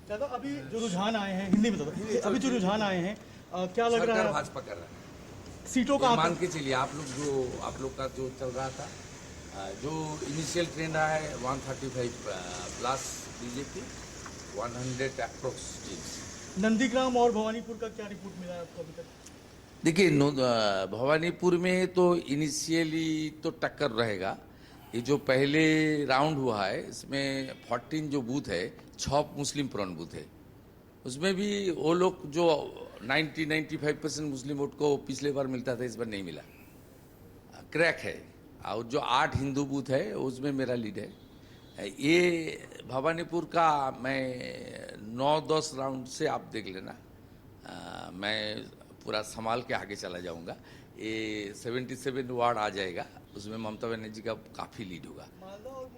दादा अभी जो रुझान आए हैं, हिंदी में दादा, अभी जो रुझान आए हैं, क्या लग रहा सरकार है भाजपा कर रहा है। सीटों का ये मान के चलिए आप लोग का जो चल रहा था, जो इनिशियल ट्रेंड रहा है 135 plus BJP, 100 approx teams. Nandigram और भवानीपुर का क्या रिपोर्ट मिला है आपको अभी तक? देखिए भवानीपुर में तो इनिशियली तो टक्कर रहेगा। ये जो पहले राउंड हुआ है इसमें 14 जो बूथ है 6 मुस्लिम प्रॉन बूथ है, उसमें भी वो लोग जो 90-95% मुस्लिम वोट को पिछले बार मिलता था इस बार नहीं मिला, क्रैक है। और जो 8 हिंदू बूथ है उसमें मेरा लीड है। ये भवानीपुर का मैं 9-10 राउंड से आप देख लेना, मैं पूरा संभाल के आगे चला जाऊंगा। ये 77 वार्ड आ जाएगा, उसमें ममता बनर्जी का काफ़ी लीड होगा।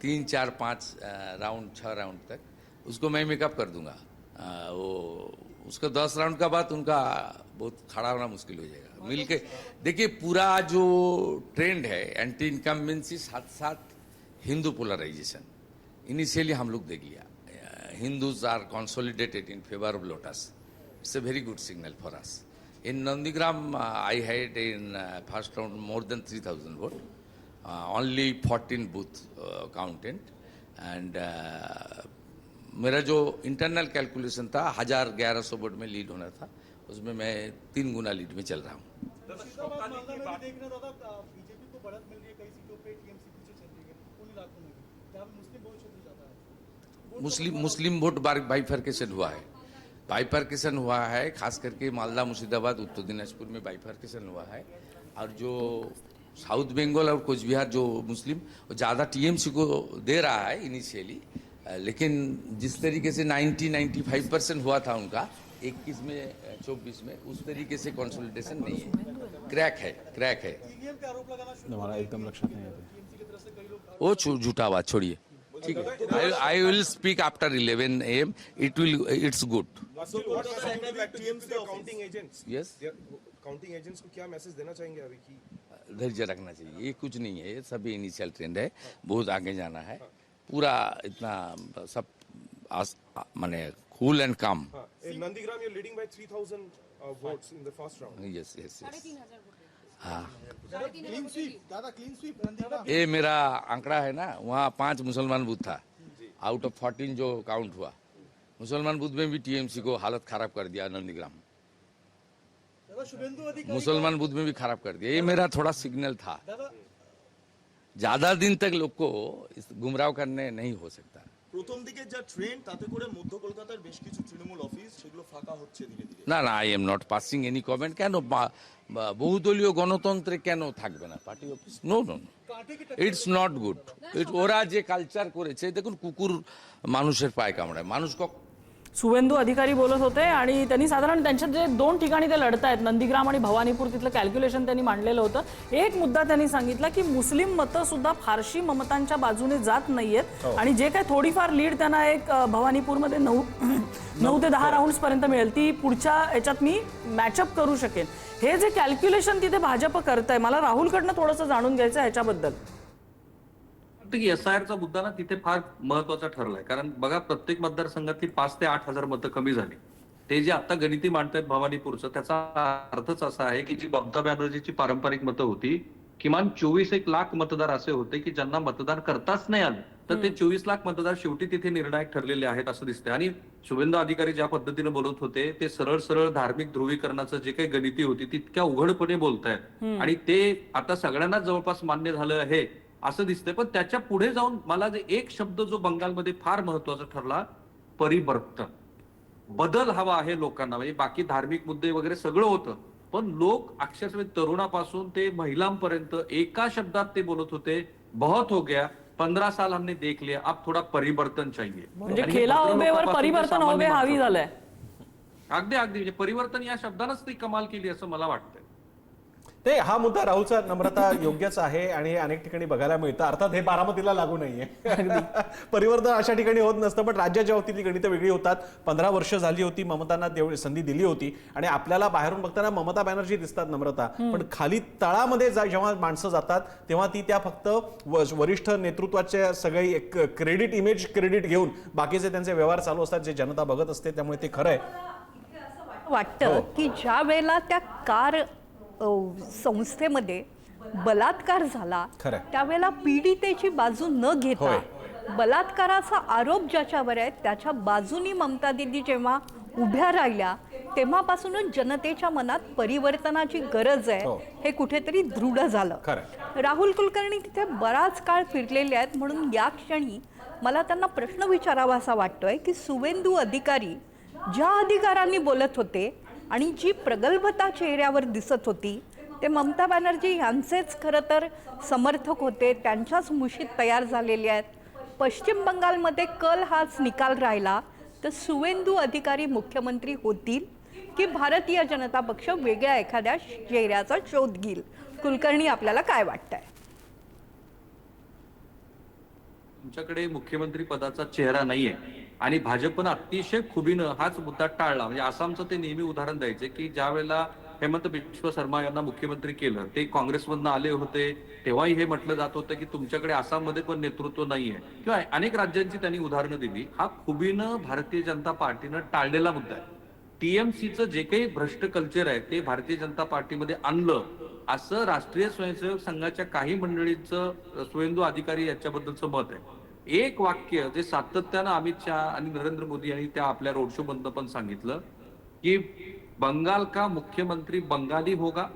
3, 4, 5 राउंड 6 राउंड तक उसको मैं मेकअप कर दूंगा। वो उसका 10 राउंड का बाद उनका बहुत खड़ा होना मुश्किल हो जाएगा। मिल के देखिए पूरा जो ट्रेंड है एंटी इनकम्बेंसी साथ साथ हिंदू पोलराइजेशन इनिशियली हम लोग देख लिया। Hindus are consolidated in favor of Lotus. It's a very good signal for us. In Nandigram, I had in first round more than 3,000 votes. Only 14 booth counted. And मेरा जो internal calculation था 1,1100 vote में lead होना था, उसमें मैं 3 गुना lead में चल रहा हूँ। मुस्लिम वोट बाइफर्केशन हुआ है, खास करके मालदा, मुर्शिदाबाद, उत्तर दिनाजपुर में बाइफर्केशन हुआ है। और जो साउथ बंगाल और कोच बिहार जो मुस्लिम ज़्यादा टीएमसी को दे रहा है इनिशियली, लेकिन जिस तरीके से 90-95% हुआ था उनका 21 में 24 में, उस तरीके से कंसोलिडेशन नहीं है, क्रैक है। हमारा एकदम लक्षण नहीं है वो झूठा बात छोड़िए, ठीक है। I will speak after 11 AM. It's good. So what are the counting agents? Yes. Counting agents को क्या मैसेज देना चाहेंगे अभी की? धैर्य रखना चाहिए, ये कुछ नहीं है, ये सभी इनिशियल ट्रेंड है, बहुत आगे जाना है। पूरा इतना सब माने कूल एंड काम। Nandigram you leading by 3,000 votes in the first round. Yes. 3,500 हाँ, क्लीन स्वीप दादा, क्लीन स्वीप नंदीग्राम। ये मेरा आंकड़ा है ना, वहाँ 5 मुसलमान बूथ था आउट ऑफ 14 जो काउंट हुआ। मुसलमान बूथ में भी टीएमसी को हालत खराब कर दिया नंदीग्राम, मुसलमान बूथ में भी खराब कर दिया। ये मेरा थोड़ा सिग्नल था, ज्यादा दिन तक लोग को गुमराह करने नहीं हो सकता। প্রথম দিকে যা ট্রেন তাতে করে মধ্য কলকাতার বেশ কিছু তৃণমূল অফিস সেগুলো ফাঁকা হচ্ছে ধীরে ধীরে। না I am not passing any comment. কেন বহুদলীয় গণতন্ত্রে কেন থাকবে না party office? No, it's not good. ওরা যে কালচার করেছে, দেখুন কুকুর মানুষের পায়ে কামড়ায়, মানুষ सुवेंदू अधिकारी बोलत होते आणि त्यांनी साधारण त्यांच्या जे 2 ठिकाणी ते लढतायत नंदीग्राम आणि भवानीपुर, तिथलं कॅल्क्युलेशन त्यांनी मांडलेलं होतं। एक मुद्दा त्यांनी सांगितला की मुस्लिम मतं सुद्धा फारशी ममतांच्या बाजूने जात नाहीयेत आणि जे काय थोडीफार लीड त्यांना एक भवानीपुरमध्ये 9 ते 10 राऊंड्स पर्यंत मिळेल, ती पुढच्या याच्यात मी मॅचअप करू शकेन। हे जे कॅल्क्युलेशन तिथे भाजप करतंय, मला राहुलकडनं थोडंसं जाणून घ्यायचं ह्याच्याबद्दल। SIRचा मुद्दा ना तिथे फार महत्वाचा ठरलाय, कारण बघा प्रत्येक मतदारसंघातली 5 ते 8,000 मतं कमी झाली। ते जे आता गणिती मांडतायत भवानीपुरचं, त्याचा अर्थच असा आहे की जी ममता बॅनर्जीची पारंपरिक मतं होती, किमान 24 लाख मतदार असे होते की ज्यांना मतदान करताच नाही आलं, तर ते 24 लाख मतदार शेवटी तिथे निर्णायक ठरलेले आहेत असं दिसतंय। आणि शुभेंदू अधिकारी ज्या पद्धतीने बोलत होते, ते सरळ सरळ धार्मिक ध्रुवीकरणाचं जे काही गणिती होती ती इतक्या उघडपणे बोलतायत आणि ते आता सगळ्यांनाच जवळपास मान्य झालं आहे असं दिसतंय। पण त्याच्या पुढे जाऊन मला जे एक शब्द जो बंगालमध्ये फार महत्वाचा ठरला, परिवर्तन, बदल हवा आहे लोकांना। म्हणजे बाकी धार्मिक मुद्दे वगैरे सगळं होतं, पण लोक अक्षरशः तरुणापासून ते महिलांपर्यंत एका शब्दात ते बोलत होते, बहुत हो गया, 15 साल हमने देख लिया, अब थोडा परिवर्तन चाहिए। म्हणजे खेला होबेवर परिवर्तन होबे हावी झालंय। अगदी म्हणजे परिवर्तन या शब्दानंच ती कमाल केली असं मला वाटतंय। ते हा मुद्दा राहुलचा नम्रता योग्यच आहे आणि हे अनेक ठिकाणी बघायला मिळतं. अर्थात हे बारामतीला लागू नाहीये. परिवर्तन अशा ठिकाणी होत नसतं, पण राज्याच्या बाबतीतली गणितं वेगळी होतात. 15 वर्ष झाली होती, ममतांना तेवढी संधी दिली होती आणि आपल्याला बाहेरून बघताना ममता बॅनर्जी दिसतात नम्रता, पण खाली तळामध्ये जेव्हा माणसं जातात तेव्हा ती त्या फक्त वरिष्ठ नेतृत्वाचे सगळे एक क्रेडिट इमेज क्रेडिट घेऊन बाकीचे त्यांचे व्यवहार चालू असतात जे जनता बघत असते. त्यामुळे ते खरं आहे. वाटतं की ज्या वेळेला त्या कार संस्थेमध्ये बलात्कार झाला त्यावेळेला पीडितेची बाजू न घेता बलात्काराचा आरोप ज्याच्यावर आहे त्याच्या बाजूनी ममता दीदी जेव्हा उभ्या राहिल्या तेव्हापासूनच जनतेच्या मनात परिवर्तनाची गरज आहे हे कुठेतरी दृढ झालं. राहुल कुलकर्णी तिथे बराच काळ फिरलेले आहेत, म्हणून या क्षणी मला त्यांना प्रश्न विचारावासा वाटतोय की शुवेंदू अधिकारी ज्या अधिकारांनी बोलत होते आणि जी प्रगल्भता चेहऱ्यावर दिसत होती ते ममता बॅनर्जी यांचेच खरं तर समर्थक होते, त्यांच्याच मुशीत तयार झालेले आहेत. पश्चिम बंगालमध्ये कल हाच निकाल राहिला तर शुवेंदू अधिकारी मुख्यमंत्री होतील की भारतीय जनता पक्ष वेगळ्या एखाद्या चेहऱ्याचा शोध घेईल? कुलकर्णी, आपल्याला काय वाटतंय? तुमच्याकडे मुख्यमंत्री पदाचा चेहरा नाहीये आणि भाजपनं अतिशय खुबीनं हाच मुद्दा टाळला. म्हणजे आसामचं ते नेहमी उदाहरण द्यायचे की ज्या वेळेला हेमंत बिश्व शर्मा यांना मुख्यमंत्री केलं, ते काँग्रेसमधनं आले होते, तेव्हाही हे म्हटलं जात होतं की तुमच्याकडे आसाममध्ये पण नेतृत्व नाहीये, किंवा अनेक राज्यांची त्यांनी उदाहरणं दिली. हा खुबीनं भारतीय जनता पार्टीनं टाळलेला मुद्दा आहे. टीएमसीचं जे काही भ्रष्ट कल्चर आहे ते भारतीय जनता पार्टीमध्ये आणलं असं राष्ट्रीय स्वयंसेवक संघाच्या काही मंडळींचं शुवेंदू अधिकारी याच्याबद्दलचं मत आहे. एक वाक्य जे सातत्यानं अमित शहा आणि नरेंद्र मोदी यांनी त्या आपल्या रोड शो मधनं पण सांगितलं की बंगाल का मुख्यमंत्री बंगाली होगा,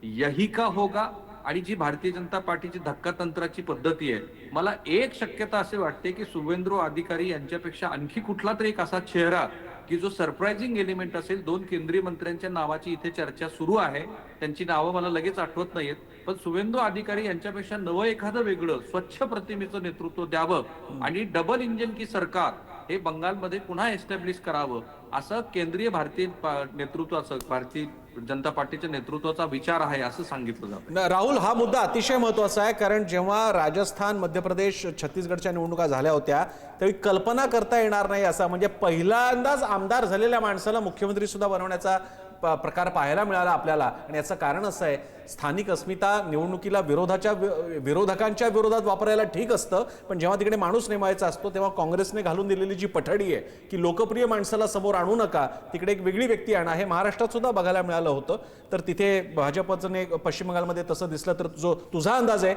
यही का होगा. आणि जी भारतीय जनता पार्टीची धक्कातंत्राची पद्धती आहे, मला एक शक्यता असे वाटते की शुवेंदू अधिकारी यांच्यापेक्षा आणखी कुठला तरी एक असा चेहरा की जो सरप्राइझिंग एलिमेंट असेल. 2 केंद्रीय मंत्र्यांच्या नावाची इथे चर्चा सुरू आहे, त्यांची नावं मला लगेच आठवत नाहीत, पण शुवेंदू अधिकारी यांच्यापेक्षा नवं एखादं वेगळं स्वच्छ प्रतिमेचं नेतृत्व द्यावं आणि डबल इंजिन की सरकार हे बंगालमध्ये पुन्हा एस्टॅब्लिश करावं असं केंद्रीय भारतीय नेतृत्वाचं, भारतीय जनता पार्टीच्या नेतृत्वाचा विचार आहे असं सांगितलं जातं. राहुल, हा मुद्दा अतिशय महत्वाचा आहे, कारण जेव्हा राजस्थान, मध्य प्रदेश, छत्तीसगडच्या निवडणुका झाल्या होत्या त्यावेळी कल्पना करता येणार नाही असा, म्हणजे पहिल्यांदाच आमदार झालेल्या माणसाला मुख्यमंत्री सुद्धा बनवण्याचा प्रकार पाहायला मिळाला आपल्याला. आणि याचं कारण असं आहे, स्थानिक अस्मिता निवडणुकीला विरोधकांच्या विरोधात वापरायला ठीक असतं, पण जेव्हा तिकडे माणूस नेमायचा असतो तेव्हा काँग्रेसने घालून दिलेली जी पठडी आहे की लोकप्रिय माणसाला समोर आणू नका, तिकडे एक वेगळी व्यक्ती आणा, हे महाराष्ट्रात सुद्धा बघायला मिळालं होतं. तर तिथे भाजपचं पश्चिम बंगालमध्ये तसं दिसलं तर जो तुझा अंदाज आहे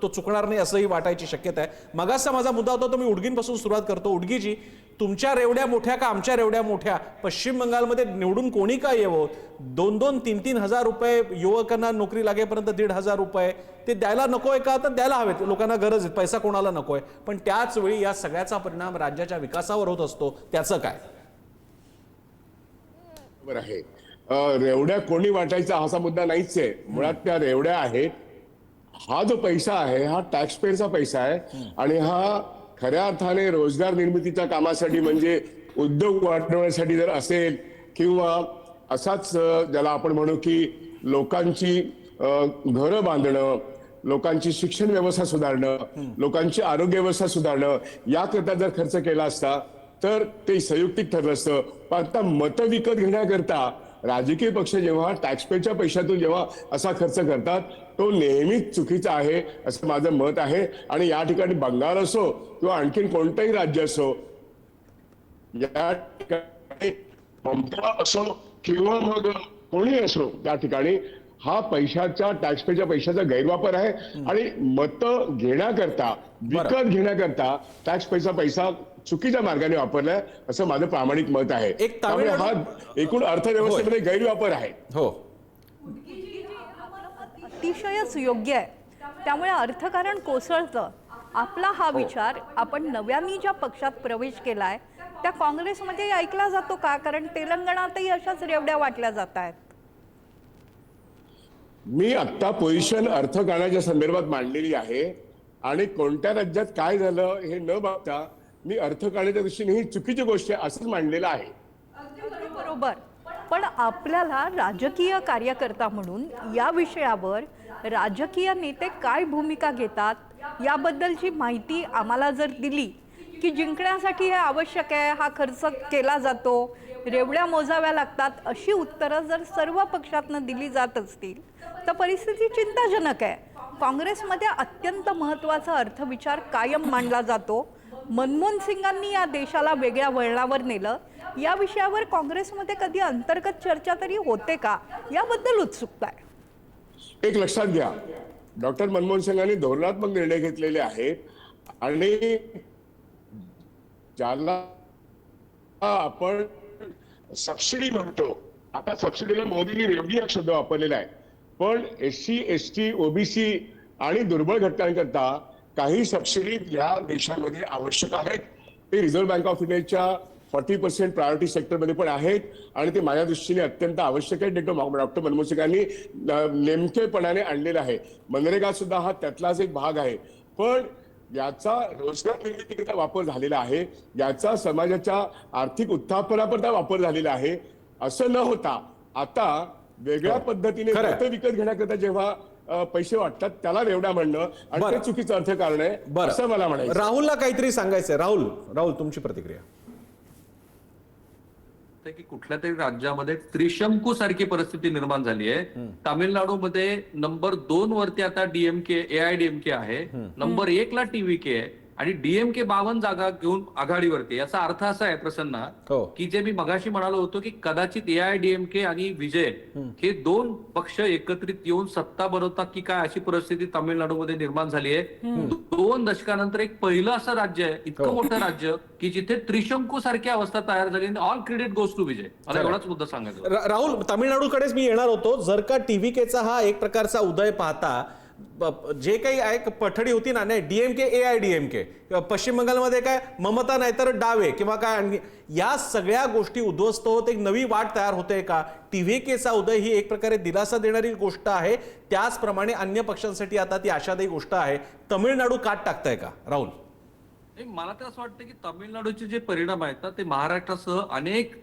तो चुकणार नाही असंही वाटायची शक्यता आहे. मगाचा माझा मुद्दा होता तो मी उडगींपासून सुरुवात करतो. उडगीजी, तुमच्या रेवड्या मोठ्या का आमच्या रेवड्या मोठ्या? पश्चिम बंगालमध्ये निवडून कोणी का येवो, 2-2, 3-3 हजार रुपये युवकांना नोकरी लागेपर्यंत 1,500 रुपये ते द्यायला नकोय का? तर द्यायला हवेत, लोकांना गरज आहे, पैसा कोणाला नकोय, पण त्याच वेळी या सगळ्याचा परिणाम राज्याच्या विकासावर होत असतो. त्याचं काय? बरोबर आहे. रेवड्या कोणी वाटायचा असा मुद्दा नाहीच आहे. मुळात त्या रेवड्या आहेत. हा जो पैसा आहे हा टॅक्स पेअरचा पैसा आहे आणि हा खऱ्या अर्थाने रोजगार निर्मितीच्या कामासाठी, म्हणजे उद्योग वाढवण्यासाठी जर असेल, किंवा असाच ज्याला आपण म्हणू की लोकांची घरं बांधणं, लोकांची शिक्षण व्यवस्था सुधारणं, लोकांची आरोग्य व्यवस्था सुधारणं याकरता जर खर्च केला असता तर ते संयुक्तिक ठरलं असतं. पण आता मतं विकत घेण्याकरता राजकीय पक्ष जेव्हा टॅक्सपेअरच्या पैशातून जेव्हा असा खर्च करतात तो नेहमीच चुकीचा आहे असं माझं मत आहे. आणि या ठिकाणी बंगाल असो किंवा आणखीन कोणतंही राज्य असो, या ठिकाणी ममता असो किंवा मग कोणी असो, त्या ठिकाणी हा पैशाच्या टॅक्सपेअरच्या पैशाचा गैरवापर आहे आणि मतं घेण्याकरता, विकत घेण्याकरता टॅक्सपेअरचा पैसा चुकीच्या मार्गाने वापरलाय असं माझं प्रामाणिक मत आहे. त्यामुळे हा एकूण अर्थव्यवस्थेमध्ये गैरवापर आहे. हो, अतिशयच योग्य आहे. त्यामुळे अर्थकारण कोसळतं. आपला हा विचार आपण नव्याने ज्या पक्षात प्रवेश केलाय त्या काँग्रेसमध्ये ऐकला जातो का? कारण तेलंगणातही अशाच रेवड्या वाटल्या जात आहेत. मी आत्ता पोझिशन अर्थकारणाच्या संदर्भात मांडलेली आहे आणि कोणत्या राज्यात काय झालं हे न बघता मी अर्थकारणाच्या दृष्टीने ही चुकीची गोष्ट आहे असंच मांडलेलं आहे. बरोबर, पण आपल्याला राजकीय कार्यकर्ता म्हणून या विषयावर राजकीय नेते काय भूमिका घेतात याबद्दलची माहिती आम्हाला जर दिली की जिंकण्यासाठी हे आवश्यक आहे, हा खर्च केला जातो, रेवड्या मोजाव्या लागतात, अशी उत्तरं जर सर्व पक्षातनं दिली जात असतील तर परिस्थिती चिंताजनक आहे. काँग्रेसमध्ये अत्यंत महत्त्वाचा अर्थविचार कायम मांडला जातो. मनमोहन सिंगांनी या देशाला वेगळ्या वळणावर नेलं. या विषयावर काँग्रेसमध्ये कधी अंतर्गत चर्चा तरी होते का, याबद्दल उत्सुकता आहे. एक लक्षात घ्या, डॉक्टर मनमोहन सिंगांनी धोरणात्मक निर्णय घेतलेले आहेत आणि ज्याला आपण सबसिडी म्हणतो, आता सबसिडीला मोदींनी रेवडी हा शब्द वापरलेला आहे, पण SC, ST, OBC आणि दुर्बळ घटकांकरता काही सबसिडी या देशामध्ये आवश्यक आहेत. ते रिझर्व्ह बँक ऑफ इंडियाच्या 40% प्रायोरिटी सेक्टरमध्ये पण आहेत आणि ते माझ्या दृष्टीने अत्यंत आवश्यक आहे. डॉक्टर मनमोहन सिंगांनी नेमकेपणाने आणलेलं आहे. मनरेगा सुद्धा हा त्यातलाच एक भाग आहे. पण याचा रोजगार निर्मितीकरता वापर झालेला आहे, याचा समाजाच्या आर्थिक उत्थापनाकरता वापर झालेला आहे. असं न होता आता वेगळ्या पद्धतीने मतं विकत घेण्याकरता जेव्हा पैसे वाटतात त्याला रेवडा म्हणणं आणि ते चुकीचं अर्थकारण आहे असं मला म्हणायचं. राहुलला काहीतरी सांगायचंय. राहुल तुमची प्रतिक्रिया. की कुठल्या तरी राज्यामध्ये त्रिशंकू सारखी परिस्थिती निर्माण झाली आहे. तामिळनाडूमध्ये नंबर 2 वरती आता DMK AIDMK आहे, नंबर 1 ला TVK आहे आणि DMK 52 जागा घेऊन आघाडीवरती. याचा अर्थ असा आहे प्रसन्न की जे मी मगाशी म्हणालो होतो की कदाचित AIDMK आणि विजय हे 2 पक्ष एकत्रित येऊन सत्ता बनवतात की काय अशी परिस्थिती तामिळनाडूमध्ये निर्माण झाली आहे. 2 दशकानंतर एक पहिलं असं राज्य आहे, इतकं मोठं राज्य की जिथे त्रिशंकू सारखी अवस्था तयार झाली. ऑल क्रेडिट गोज टू विजय. मला एवढाच मुद्दा सांगायचा. राहुल, तामिळनाडूकडेच मी येणार होतो. जर का TVKचा हा एक प्रकारचा उदय पाहता, जे काही आहे पठडी होती ना, नाही DMK AIDMK, पश्चिम बंगालमध्ये काय ममता नाहीतर डावे किंवा काय, या सगळ्या गोष्टी उद्ध्वस्त होत एक नवी वाट तयार होते का? TVKचा उदय ही एक प्रकारे दिलासा देणारी गोष्ट आहे, त्याचप्रमाणे अन्य पक्षांसाठी आता ती आशादायी गोष्ट आहे. तामिळनाडू काट टाकताय का राहुल? मला तर असं वाटतं की तामिळनाडूचे जे परिणाम आहेत ना ते महाराष्ट्रासह अनेक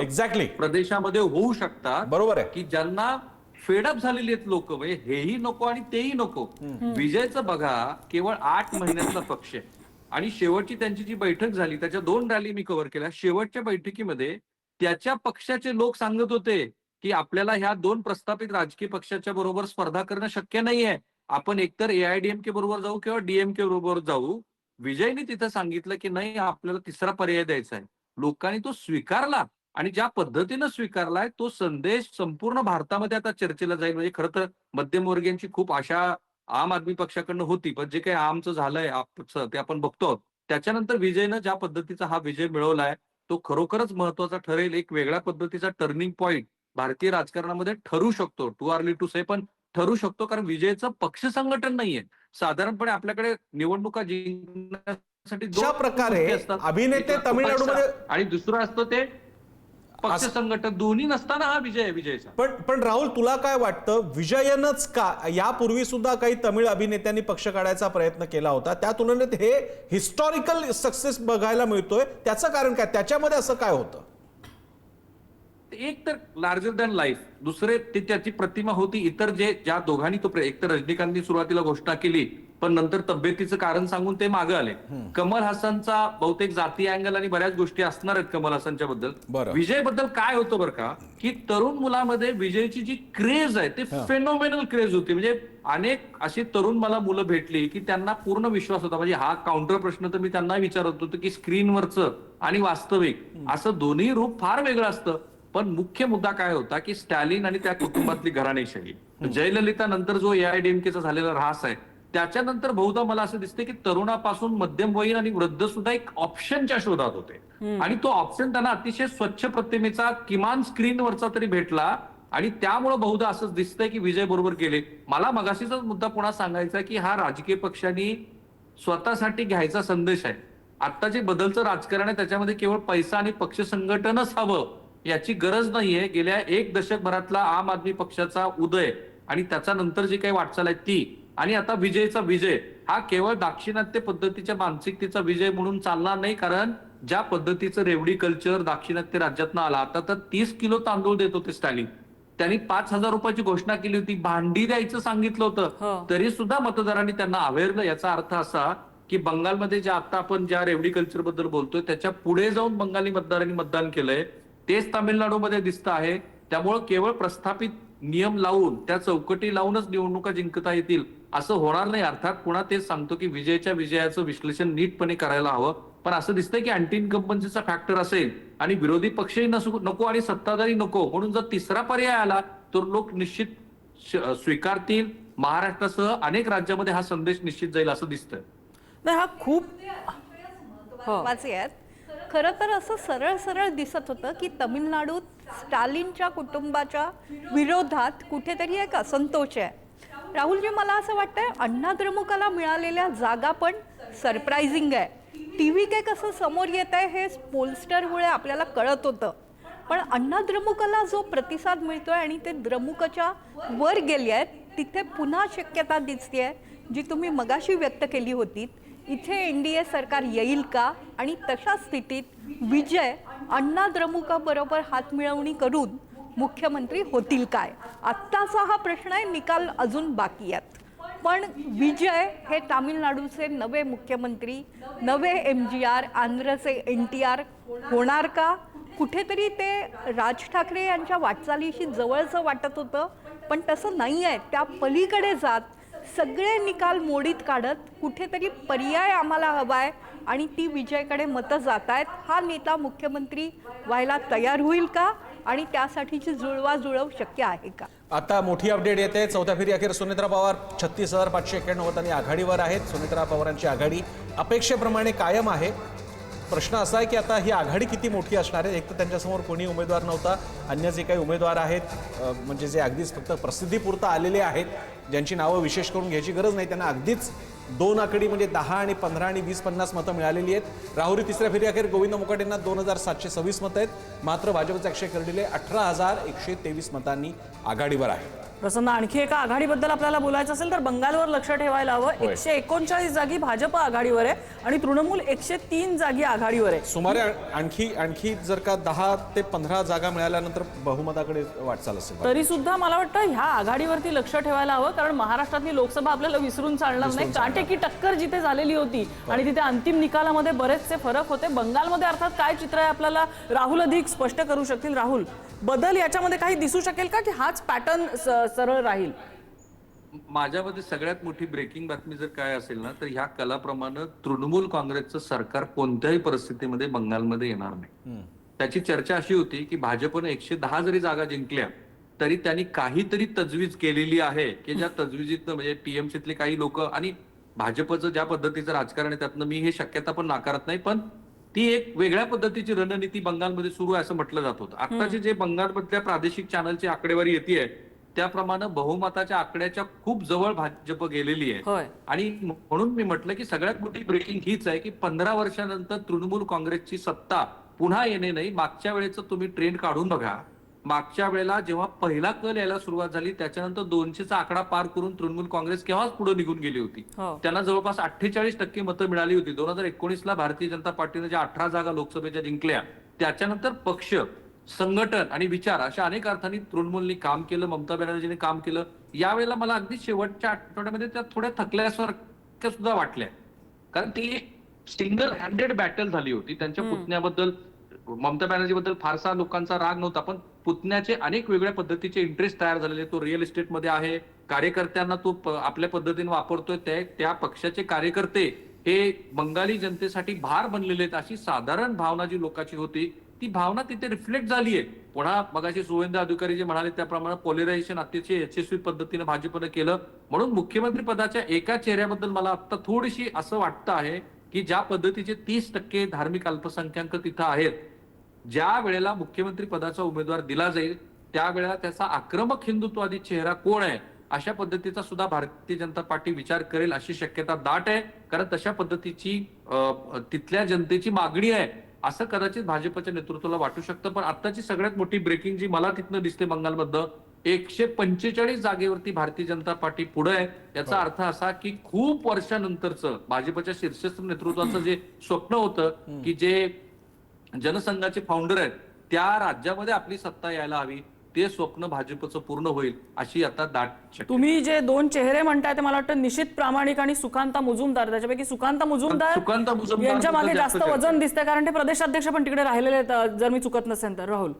एक्झॅक्टली प्रदेशामध्ये होऊ शकतात. बरोबर आहे की ज्यांना फेडअप झालेली आहेत लोक, म्हणजे हेही नको आणि तेही नको. विजयचं बघा, केवळ 8 महिन्यातला पक्ष आहे आणि शेवटची त्यांची जी बैठक झाली त्याच्या 2 रॅली मी कव्हर केल्या. शेवटच्या बैठकीमध्ये त्याच्या पक्षाचे लोक सांगत होते की आपल्याला ह्या 2 प्रस्थापित राजकीय पक्षाच्या बरोबर स्पर्धा करणं शक्य नाहीये, आपण एकतर AIDMK बरोबर जाऊ किंवा DMK बरोबर जाऊ. विजयने तिथं सांगितलं की नाही, आपल्याला तिसरा पर्याय द्यायचा आहे. लोकांनी तो स्वीकारला आणि ज्या पद्धतीनं स्वीकारलाय तो संदेश संपूर्ण भारतामध्ये आता चर्चेला जाईल. म्हणजे खरं तर मध्यमवर्गीयांची खूप आशा आम आदमी पक्षाकडनं होती, पण जे काही आमचं झालंय ते आपण बघतो. त्याच्यानंतर विजयनं ज्या पद्धतीचा हा विजय मिळवलाय तो खरोखरच महत्वाचा ठरेल. एक वेगळ्या पद्धतीचा टर्निंग पॉइंट भारतीय राजकारणामध्ये ठरू शकतो. टू अर्ली टू से, पण ठरू शकतो, कारण विजयचं पक्ष संघटन नाहीये. साधारणपणे आपल्याकडे निवडणुका जिंकण्यासाठी 2 प्रकारे अभिनेते तामिळनाडूमध्ये आणि दुसरं असतं ते पक्ष संघटन, दोन्ही नसताना हा विजय आहे विजयचा. पण राहुल, तुला काय वाटतं, विजयनच का? यापूर्वी सुद्धा काही तमिळ अभिनेत्यांनी पक्ष काढायचा प्रयत्न केला होता, त्या तुलनेत हे हिस्टॉरिकल सक्सेस बघायला मिळतोय. त्याचं कारण काय? त्याच्यामध्ये असं काय होतं? एक तर लार्जर दॅन लाईफ, दुसरे त्याची प्रतिमा होती. इतर ज्या दोघांनी तो एक तर रजनीकांतनी सुरुवातीला घोषणा केली, पण नंतर तब्येतीचं कारण सांगून ते मागे आले. कमल हसनचा बहुतेक जाती अँगल आणि बऱ्याच गोष्टी असणार आहेत कमल हसनच्या बद्दल. विजय बद्दल काय होतं बरं का, की तरुण मुलामध्ये विजयची जी क्रेज आहे ते फेनोमेनल क्रेज होती. म्हणजे अनेक अशी तरुण मला मुलं भेटली की त्यांना पूर्ण विश्वास होता. म्हणजे हा काउंटर प्रश्न तर मी त्यांना विचारत होतो की स्क्रीनवरचं आणि वास्तविक असं दोन्ही रूप फार वेगळं असतं. पण मुख्य मुद्दा काय होता की स्टॅलिन आणि त्या कुटुंबातली घराणेशाही, जयललिता नंतर जो AIDMKचा झालेला ऱ्हास आहे त्याच्यानंतर बहुधा मला असं दिसते की तरुणापासून मध्यमवयीन आणि वृद्ध सुद्धा एक ऑप्शनच्या शोधात होते आणि तो ऑप्शन त्यांना अतिशय स्वच्छ प्रतिमेचा किमान स्क्रीनवरचा तरी भेटला आणि त्यामुळे बहुधा असंच दिसतंय की विजय बरोबर गेले. मला मगाशीचाच मुद्दा पुन्हा सांगायचा की हा राजकीय पक्षांनी स्वतःसाठी घ्यायचा संदेश आहे. आता जे बदलचं राजकारण आहे त्याच्यामध्ये केवळ पैसा आणि पक्ष संघटनच हवं याची गरज नाहीये. गेल्या 1 दशकभरातला आम आदमी पक्षाचा उदय आणि त्याच्या नंतर जी काही वाटचाल आहे ती आणि आता विजयचा विजय हा केवळ दाक्षिणात्य पद्धतीच्या मानसिकतेचा विजय म्हणून चालणार नाही. कारण ज्या पद्धतीचं रेवडी कल्चर दाक्षिणात्य राज्यातनं आला, आता तर 30 किलो तांदूळ देत होते स्टॅलिन. त्यांनी 5,000 रुपयाची घोषणा केली होती, भांडी द्यायचं सांगितलं होतं, तरी सुद्धा मतदारांनी त्यांना अवेरलं. याचा अर्थ असा की बंगालमध्ये ज्या आता आपण ज्या रेवडी कल्चर बद्दल बोलतोय त्याच्या पुढे जाऊन बंगाली मतदारांनी मतदान केलंय, तेच तामिळनाडूमध्ये दिसतं आहे. त्यामुळे केवळ प्रस्थापित नियम लावून त्या चौकटी लावूनच निवडणुका जिंकता येतील असं होणार नाही. अर्थात पुन्हा तेच सांगतो की विजयाचं विश्लेषण नीटपणे करायला हवं. पण असं दिसतंय की अँटी इन्कम्बन्सीचा फॅक्टर असेल आणि विरोधी पक्षही नको आणि सत्ताधारी नको, म्हणून जर तिसरा पर्याय आला तर लोक निश्चित स्वीकारतील. महाराष्ट्रासह अनेक राज्यामध्ये हा संदेश निश्चित जाईल असं दिसतंय. नाही, हा खूप महत्वाचे आहेत. खरं तर असं सरळ सरळ दिसत होतं की तमिळनाडूत स्टालिनच्या कुटुंबाच्या विरोधात कुठेतरी एक असंतोष आहे. राहुलजी, मला असं वाटतंय अण्णा द्रमुकला मिळालेल्या जागा पण सरप्राइझिंग आहे. टीव्ही के कसं समोर येत आहे हे पोलस्टरमुळे आपल्याला कळत होतं, पण अण्णा द्रमुकला जो प्रतिसाद मिळतोय आणि ते द्रमुकच्या वर गेले आहेत, तिथे पुन्हा शक्यता दिसतेय जी तुम्ही मगाशी व्यक्त केली होती. इथे एनडीए सरकार येईल का आणि तशा स्थितीत विजय अण्णा द्रमुकाबरोबर हातमिळवणी करून मुख्यमंत्री होतील काय? आत्ताचा हा प्रश्न आहे, निकाल अजून बाकी आहेत. पण विजय हे तामिळनाडूचे नवे मुख्यमंत्री, नवे MGR, आंध्रचे NTR होणार का? कुठेतरी ते राज ठाकरे यांच्या वाटचालीशी जवळचं वाटत होतं, पण तसं नाही आहे. त्या पलीकडे जात सगळे निकाल मोडीत काढत कुठेतरी पर्याय आम्हाला हवाय आणि ती विजयकडे मतं जात आहेत. हा नेता मुख्यमंत्री व्हायला तयार होईल का आणि त्यासाठीची जुळवाजुळव शक्य आहे का? आता मोठी अपडेट येते. चौथ्या फेरी अखेर सुनेत्रा पवार 36,591 मतांनी आघाडीवर आहेत. सुनेत्रा पवारांची आघाडी अपेक्षेप्रमाणे कायम आहे. प्रश्न असा आहे की आता ही आघाडी किती मोठी असणार आहे. एक तर त्यांच्यासमोर कोणी उमेदवार नव्हता, अन्य जे काही उमेदवार आहेत म्हणजे जे अगदीच फक्त प्रसिद्धीपुरतं आलेले आहेत, ज्यांची नावं विशेष करून घ्यायची गरज नाही, त्यांना अगदीच 2 आकडी म्हणजे 10 आणि 15 आणि 20-50 मतं मिळालेली आहेत. राहुरी तिसऱ्या फेरी अखेर गोविंद मुकाटेंना 2,726 मतं आहेत. मात्र भाजपचे अक्षय कर्डिले 18,123 मतांनी आघाडीवर आहे. प्रसन्न, आणखी एका आघाडीबद्दल आपल्याला बोलायचं असेल तर बंगालवर लक्ष ठेवायला हवं. 139 जागी भाजप आघाडीवर आहे आणि तृणमूल 103 जागी आघाडीवर आहे. सुमारे आणखी जर का 10 ते 15 जागा मिळाल्यानंतर बहुमताकडे वाटचाल असेल. तरी सुद्धा मला वाटतं ह्या आघाडीवरती लक्ष ठेवायला हवं, कारण महाराष्ट्रातली लोकसभा आपल्याला विसरून चालणार नाही. काटेकी टक्कर जिथे झालेली होती आणि तिथे अंतिम निकालामध्ये बरेचसे फरक होते. बंगालमध्ये अर्थात काय चित्र आहे आपल्याला राहुल अधिक स्पष्ट करू शकतील. राहुल, बदल याच्यामध्ये काही दिसू शकेल का की हाच पॅटर्न सरळ राहील? माझ्यामध्ये सगळ्यात मोठी ब्रेकिंग बातमी जर काय असेल ना, तर ह्या कलाप्रमाणे तृणमूल काँग्रेसचं सरकार कोणत्याही परिस्थितीमध्ये बंगालमध्ये येणार नाही. त्याची चर्चा अशी होती की भाजपने 110 जरी जागा जिंकल्या तरी त्यांनी काहीतरी तजवीज केलेली आहे की ज्या तजवीजीतनं म्हणजे टीएमसीतले काही लोक आणि भाजपचं ज्या पद्धतीचं राजकारण आहे त्यातनं मी हे शक्यता पण नाकारत नाही, पण ती एक वेगळ्या पद्धतीची रणनीती बंगालमध्ये सुरू आहे असं म्हटलं जात होतं. आत्ताची जे बंगालमधल्या प्रादेशिक चॅनलची आकडेवारी येते त्याप्रमाणे बहुमताच्या आकड्याच्या खूप जवळ भाजप गेलेली आहे. आणि म्हणून मी म्हटलं की सगळ्यात मोठी ब्रेकिंग हीच आहे की 15 वर्षानंतर तृणमूल काँग्रेसची सत्ता पुन्हा येणे नाही. मागच्या वेळेचं तुम्ही ट्रेंड काढून बघा. मागच्या वेळेला जेव्हा पहिला कल यायला सुरुवात झाली त्याच्यानंतर 200चा आकडा पार करून तृणमूल काँग्रेस केव्हाच पुढे निघून गेली होती. त्यांना जवळपास 48% मतं मिळाली होती. 2019ला भारतीय जनता पार्टीने ज्या 18 जागा लोकसभेच्या जिंकल्या त्याच्यानंतर पक्ष, संघटन आणि विचार अशा अनेक अर्थांनी तृणमूलनी काम केलं, ममता बॅनर्जीने काम केलं. यावेळेला मला अगदी शेवटच्या आठवड्यामध्ये त्या थोड्या थकल्यासारख्या सुद्धा वाटल्या, कारण ती एक सिंगल हँडेड बॅटल झाली होती. त्यांच्या पुतण्याबद्दल, ममता बॅनर्जी बद्दल फारसा लोकांचा राग नव्हता, पण पुतण्याचे अनेक वेगळ्या पद्धतीचे इंटरेस्ट तयार झालेले. तो रिअल इस्टेटमध्ये आहे, कार्यकर्त्यांना तो आपल्या पद्धतीने वापरतोय. त्या पक्षाचे कार्यकर्ते हे बंगाली जनतेसाठी भार बनलेले आहेत अशी साधारण भावना जी लोकांची होती ती भावना तिथे रिफ्लेक्ट झालीये. पुन्हा मगाशी सुवेंद्र अधिकारी जे म्हणाले त्याप्रमाणे पोलरायझेशन अतिशय यशस्वी पद्धतीने भाजपने केलं. म्हणून मुख्यमंत्री पदाच्या एका चेहऱ्याबद्दल मला आता थोडीशी असं वाटतं आहे की ज्या पद्धतीचे 30% धार्मिक अल्पसंख्याक तिथं आहेत, ज्या वेळेला मुख्यमंत्री पदाचा उमेदवार दिला जाईल त्यावेळेला त्याचा आक्रमक हिंदुत्ववादी चेहरा कोण आहे अशा पद्धतीचा सुद्धा भारतीय जनता पार्टी विचार करेल अशी शक्यता दाट आहे. कारण तशा पद्धतीची तिथल्या जनतेची मागणी आहे असं कदाचित भाजपच्या नेतृत्वाला वाटू शकतं. पण आताची सगळ्यात मोठी ब्रेकिंग जी मला तिथनं दिसते बंगालमधलं, 145 जागेवरती भारतीय जनता पार्टी पुढे आहे. याचा अर्थ असा की खूप वर्षानंतरचं भाजपच्या शीर्षस्थ नेतृत्वाचं जे स्वप्न होतं की जे जनसंघाचे फाउंडर आहेत त्या राज्यामध्ये आपली सत्ता यायला हवी, ते स्वप्न भाजपचं पूर्ण होईल अशी आता दाट शक्यता. तुम्ही जे दोन चेहरे म्हणताय ते मला वाटतं निशित प्रामाणिक आणि सुकांता मुजुमदार, त्याच्यापैकी सुकांता मुजुमदार यांच्या मागे जास्त वजन दिसतंय, कारण ते प्रदेशाध्यक्ष पण तिकडे राहिलेले आहेत जर मी चुकत नसेल तर. राहुल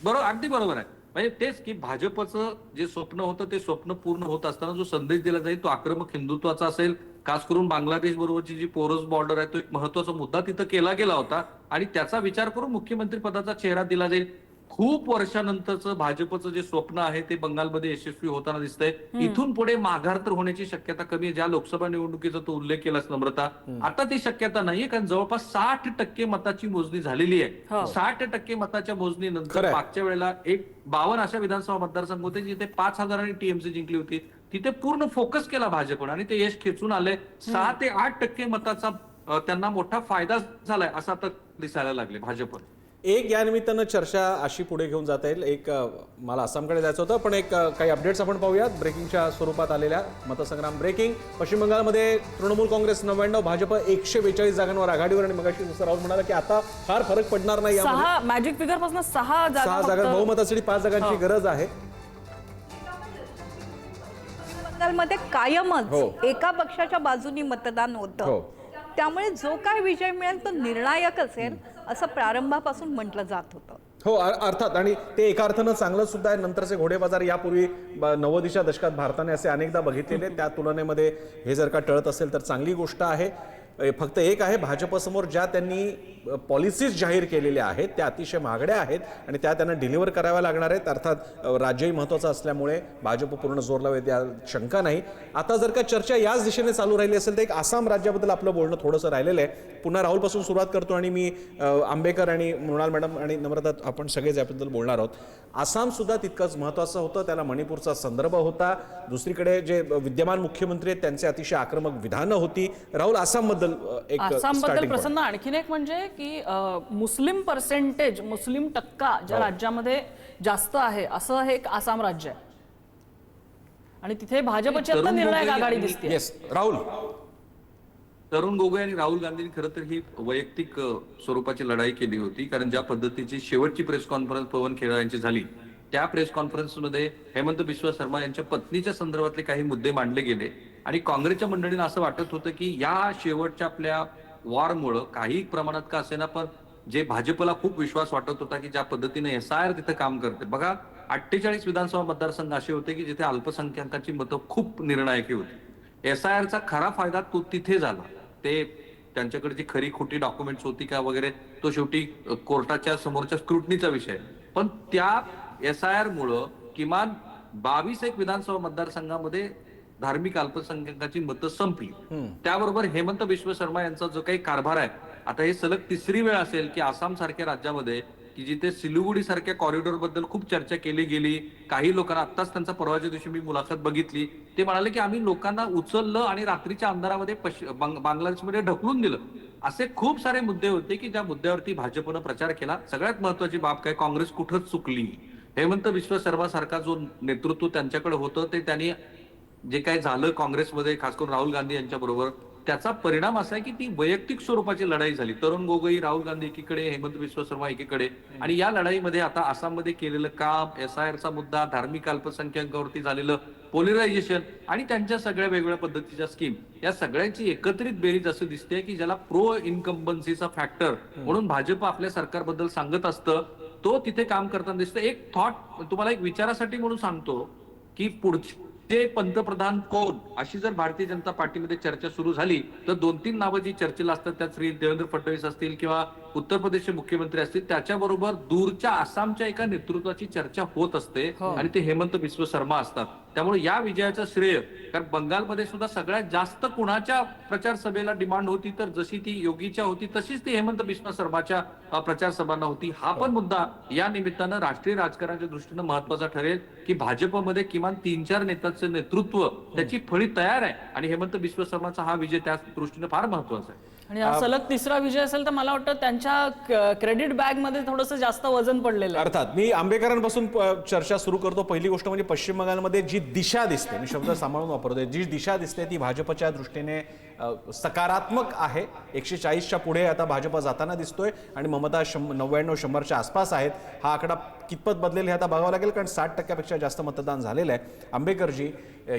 बरोबर, अगदी बरोबर आहे. म्हणजे तेच की भाजपचं जे स्वप्न होतं ते स्वप्न पूर्ण होत असताना जो संदेश दिला जाईल तो आक्रमक हिंदुत्वाचा असेल. खास करून बांगलादेश बरोबरची जी पोरस बॉर्डर आहे तो एक महत्वाचा मुद्दा तिथं केला गेला होता आणि त्याचा विचार करून मुख्यमंत्री पदाचा चेहरा दिला जाईल. खूप वर्षानंतरचं भाजपचं जे स्वप्न आहे ते बंगालमध्ये यशस्वी होताना दिसतंय. इथून पुढे माघार तर होण्याची शक्यता कमी आहे. ज्या लोकसभा निवडणुकीचा तो उल्लेख केलास नम्रता, आता ती शक्यता नाहीये, कारण जवळपास 60% मताची मोजणी झालेली आहे. 60% मताच्या मोजणीनंतर मागच्या वेळेला 52 अशा विधानसभा मतदारसंघ होते जिथे 5,000 टीएमसी जिंकली होती. तिथे पूर्ण फोकस केला भाजपने आणि ते यश खेचून आले. 6 ते 8% मताचा त्यांना मोठा फायदा झालाय असं आता दिसायला लागले भाजपने. एक या निमित्तानं चर्चा अशी पुढे घेऊन जाता येईल. एक मला आसामकडे जायचं होतं, पण एक काही अपडेट्स आपण पाहूयात ब्रेकिंगच्या स्वरूपात आलेल्या. मतसंग्राम ब्रेकिंग. पश्चिम बंगालमध्ये तृणमूल काँग्रेस 99, भाजप 142 जागांवर आघाडीवर आणि मगाशी जसं राहुल म्हणाला की आता फार फरक पडणार नाही. 6 मॅजिक फिगर पासून 6 जागा बहुमतासाठी 5 जागांची गरज आहे. बंगालमध्ये कायमच एका पक्षाच्या बाजूनी मतदान होतं, त्यामुळे जो काय विजय मिळेल तो निर्णायक असेल असं प्रारंभापासून म्हटलं जात होतं. हो अर्थात, आणि ते एका अर्थानं चांगलं सुद्धा आहे. नंतरचे घोडेबाजार यापूर्वी 90च्या दशकात भारताने असे अनेकदा बघितलेले, त्या तुलनेमध्ये हे जर का टळत असेल तर चांगली गोष्ट आहे. फक्त एक आहे, भाजपसमोर ज्या त्यांनी पॉलिसीज जाहीर केलेल्या आहेत त्या अतिशय महागड्या आहेत आणि त्या त्यांना डिलिव्हर कराव्या लागणार आहेत. अर्थात राज्यही महत्त्वाचं असल्यामुळे भाजप पूर्ण जोर लावेल या शंका नाही. आता जर का चर्चा याच दिशेने चालू राहिली असेल तर एक आसाम राज्याबद्दल आपलं बोलणं थोडंसं राहिलेलं आहे. पुन्हा राहुलपासून सुरुवात करतो आणि मी आंबेकर आणि मृणाल मॅडम आणि नम्रता आपण सगळेच याबद्दल बोलणार आहोत. आसाम सुद्धा तितकंच महत्त्वाचं होतं, त्याला मणिपूरचा संदर्भ होता. दुसरीकडे जे विद्यमान मुख्यमंत्री आहेत त्यांचे अतिशय आक्रमक विधानं होती. राहुल, आसामबद्दल आसामबद्दल प्रसन्न आणखीन एक म्हणजे की मुस्लिम पर्सेंटेज, मुस्लिम टक्का ज्या राज्यामध्ये जास्त आहे असं हे एक आसाम राज्य आहे आणि तिथे भाजपची आता निर्णायक आघाडी दिसते. येस राहुल. तरुण गोगोई आणि राहुल गांधींनी खरं तर ही वैयक्तिक स्वरूपाची लढाई केली होती, कारण ज्या पद्धतीची शेवटची प्रेस कॉन्फरन्स पवन खेडा यांची झाली त्या प्रेस कॉन्फरन्समध्ये हेमंत बिस्वा शर्मा यांच्या पत्नीच्या संदर्भातले काही मुद्दे मांडले गेले आणि काँग्रेसच्या मंडळींना असं वाटत होतं की या शेवटच्या आपल्या वॉरमुळं काही प्रमाणात का असेना पण जे भाजपला खूप विश्वास वाटत होता की ज्या पद्धतीने SIR तिथे काम करते. बघा 48 विधानसभा मतदारसंघ असे होते की जिथे अल्पसंख्याकांची मतं खूप निर्णायकी होती. SIRचा खरा फायदा तो तिथे झाला. ते त्यांच्याकडे जी खरी खोटी डॉक्युमेंट्स होती का वगैरे तो शेवटी कोर्टाच्या समोरच्या स्क्रुटनीचा विषय. पण त्या SIR मुळे किमान 22 विधानसभा मतदारसंघामध्ये धार्मिक अल्पसंख्याकांची मतं संपली. त्याबरोबर हेमंत बिस्वा शर्मा यांचा जो काही कारभार आहे, आता हे सलग 3री वेळ असेल की आसाम सारख्या राज्यामध्ये की जिथे सिलिगुडी सारख्या कॉरिडॉर बद्दल खूप चर्चा केली गेली. काही लोकांना आत्ताच त्यांचा परवाच्या दिवशी मी मुलाखत बघितली, ते म्हणाले की आम्ही लोकांना उचललं आणि रात्रीच्या अंधारामध्ये बांगलादेशमध्ये ढकलून दिलं. असे खूप सारे मुद्दे होते की ज्या मुद्द्यावरती भाजपनं प्रचार केला. सगळ्यात महत्वाची बाब काय, काँग्रेस कुठंच चुकली. हेमंत बिस्वा शर्मा सारखा जो नेतृत्व त्यांच्याकडे होतं ते त्यांनी जे काही झालं काँग्रेसमध्ये खास करून राहुल गांधी यांच्या बरोबर, त्याचा परिणाम असा आहे की ती वैयक्तिक स्वरूपाची लढाई झाली. तरुण गोगोई, राहुल गांधी एकीकडे, हेमंत बिस्वा शर्मा एकीकडे. आणि या लढाईमध्ये आता आसाममध्ये केलेलं काम, SIRचा मुद्दा, धार्मिक अल्पसंख्याकांवरती झालेलं पोलरायझेशन आणि त्यांच्या सगळ्या वेगवेगळ्या पद्धतीच्या स्कीम, या सगळ्यांची एकत्रित बेरीज असं दिसते की ज्याला प्रो इन्कम्बन्सीचा फॅक्टर म्हणून भाजप आपल्या सरकारबद्दल सांगत असतं, तो तिथे काम करताना दिसतं. एक थॉट तुम्हाला एक विचारासाठी म्हणून सांगतो की पुढचे पंतप्रधान कोण अशी जर भारतीय जनता पार्टीमध्ये चर्चा सुरू झाली तर 2-3 नावं जी चर्चेला असतात त्यात श्री देवेंद्र फडणवीस असतील किंवा उत्तर प्रदेशचे मुख्यमंत्री असतील, त्याच्याबरोबर दूरच्या आसामच्या एका नेतृत्वाची चर्चा होत असते आणि ते हेमंत बिस्वा शर्मा असतात. त्यामुळे या विजयाचं श्रेय, कारण बंगालमध्ये सुद्धा सगळ्यात जास्त कुणाच्या प्रचार सभेला डिमांड होती तर जशी ती योगीच्या होती तशीच ती हेमंत बिस्वा शर्माच्या प्रचार सभांना होती. हा पण मुद्दा या निमित्तानं राष्ट्रीय राजकारणाच्या दृष्टीनं महत्वाचा ठरेल की भाजपमध्ये किमान 3-4 नेत्यांचं नेतृत्व त्याची फळी तयार आहे आणि हेमंत बिस्वा शर्माचा हा विजय त्या दृष्टीनं फार महत्वाचा आहे. आणि हा सलग तिसरा विजय असेल तर मला वाटतं त्यांच्या क्रेडिट बॅग मध्ये थोडंसं जास्त वजन पडलेलं आहे. अर्थात मी आंबेकरांपासून चर्चा सुरू करतो. पहिली गोष्ट म्हणजे पश्चिम बंगालमध्ये जी दिशा दिसते, मी शब्द सांभाळून वापरतोय, जी दिशा दिसते ती भाजपच्या दृष्टीने सकारात्मक आहे. 140च्या पुढे आता भाजप जाताना दिसतोय आणि ममता 99-100च्या आसपास आहेत. हा आकडा कितपत बदलेल हे आता बघावं लागेल, कारण 60% जास्त मतदान झालेलं आहे. आंबेकरजी,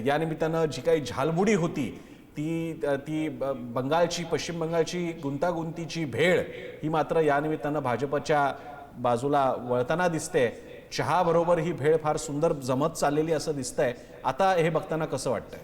या निमित्तानं जी काही झालमुडी होती ती बंगालची, पश्चिम बंगालची गुंतागुंतीची भेळ ही मात्र या निमित्तानं भाजपच्या बाजूला वळताना दिसते. चहा बरोबर ही भेळ फार सुंदर जमत चाललेली असं दिसतंय. आता हे बघताना कसं वाटतंय?